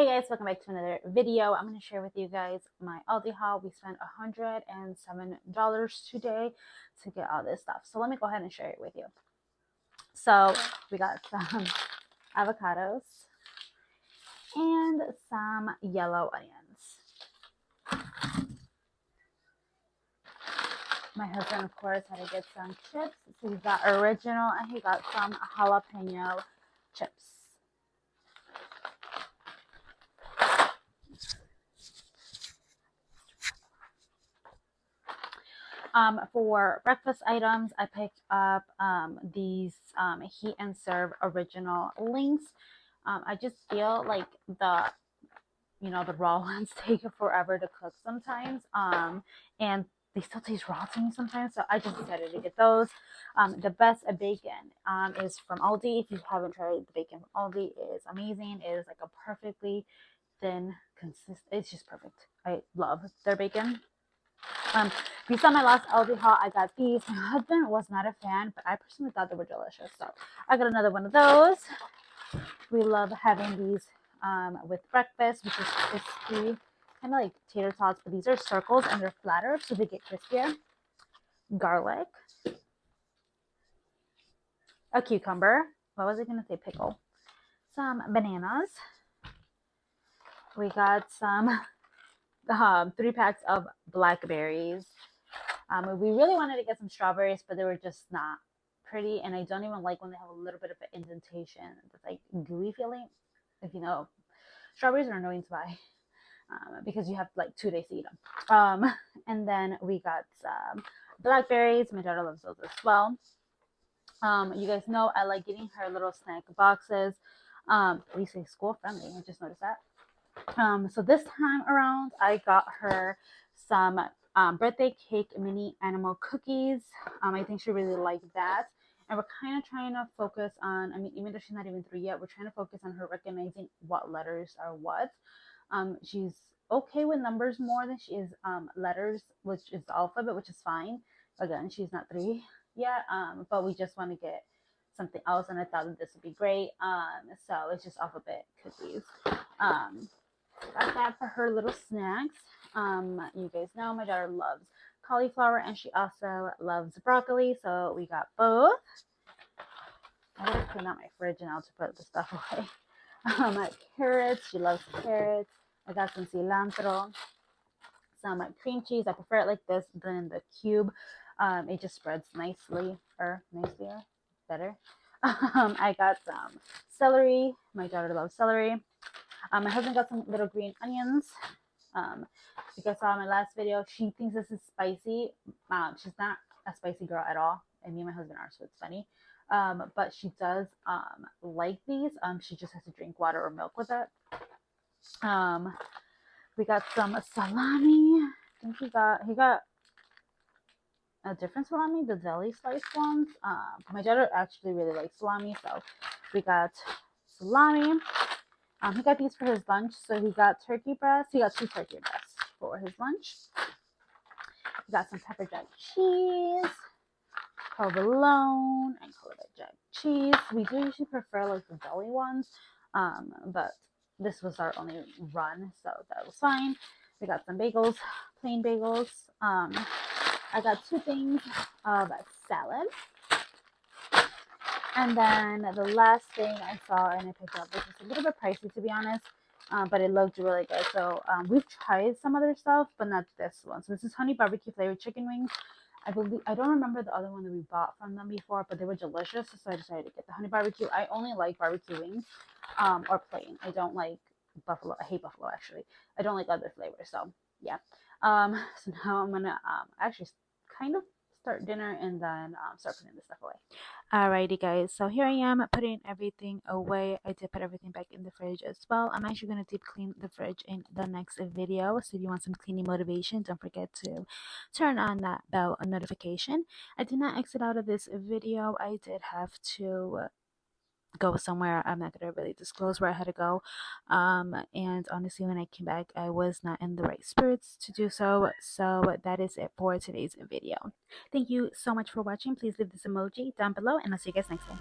Hey guys, welcome back to another video. I'm going to share with you guys my Aldi haul. We spent $107 today to get all this stuff. So let me go ahead and share it with you. So we got some avocados and some yellow onions. My husband, of course, had to get some chips. So he got original and he got some jalapeno chips. For breakfast items, I picked up these heat and serve original links. I just feel like the raw ones take forever to cook sometimes, and they still taste raw to me sometimes, so I just decided to get those. The best bacon is from Aldi. If you haven't tried the bacon from Aldi, it is amazing. It is like a perfectly thin, consistent. It's just perfect. I love their bacon. If you saw my last Aldi haul, I got these. My husband was not a fan, but I personally thought they were delicious. So I got another one of those. We love having these with breakfast, which is crispy, kind of like tater tots, but these are circles and they're flatter, so they get crispier. Garlic, a cucumber. What was I going to say? Pickle. Some bananas. We got some 3 packs of blackberries. We really wanted to get some strawberries, but they were just not pretty, and I don't even like when they have a little bit of an indentation. It's like gooey feeling. If you know, strawberries are annoying to buy because you have like 2 days to eat them. And then we got some blackberries. My daughter loves those as well. You guys know I like getting her little snack boxes. We say school friendly. I just noticed that. So this time around, I got her some birthday cake mini animal cookies. I think she really liked that. And we're kind of trying to focus on, even though she's not even 3 yet, we're trying to focus on her recognizing what letters are what. She's okay with numbers more than she is letters, which is the alphabet, which is fine. Again, she's not 3 yet, but we just want to get something else, and I thought that this would be great. So it's just alphabet cookies. Got that for her little snacks. You guys know my daughter loves cauliflower and she also loves broccoli, so we got both. I gotta clean out my fridge now to put the stuff away. Carrots, she loves carrots. I got some cilantro, some cream cheese. I prefer it like this than the cube. It just spreads nicely, or nicelier, better. I got some celery. My daughter loves celery. My husband got some little green onions. Like I saw in my last video, she thinks this is spicy. She's not a spicy girl at all. And me and my husband are, so it's funny. But she does like these. She just has to drink water or milk with it. We got some salami. I think he got a different salami, the deli slice ones. My daughter actually really likes salami, so we got salami. He got these for his lunch, so he got turkey breast. He got 2 turkey breasts for his lunch. He got some pepper jack cheese, provolone, and Colorado jack cheese. We do usually prefer like the deli ones, but this was our only run, so that was fine. We got some bagels, plain bagels. I got 2 things of salad. And then the last thing I saw and I picked up, which is a little bit pricey to be honest, but it looked really good. So we've tried some other stuff, but not this one. So this is honey barbecue flavored chicken wings. I don't remember the other one that we bought from them before, but they were delicious. So I decided to get the honey barbecue. I only like barbecue wings or plain. I don't like buffalo. I hate buffalo actually. I don't like other flavors. So yeah. So now I'm gonna actually kind of start dinner and then start putting this stuff away. Alrighty guys, so here I am putting everything away. I did put everything back in the fridge as well. I'm actually going to deep clean the fridge in the next video. So if you want some cleaning motivation, don't forget to turn on that bell notification. I did not exit out of this video. I did have to go somewhere. I'm not going to really disclose where I had to go. And honestly, when I came back, I was not in the right spirits to do so. So that is it for today's video. Thank you so much for watching. Please leave this emoji down below, and I'll see you guys next time.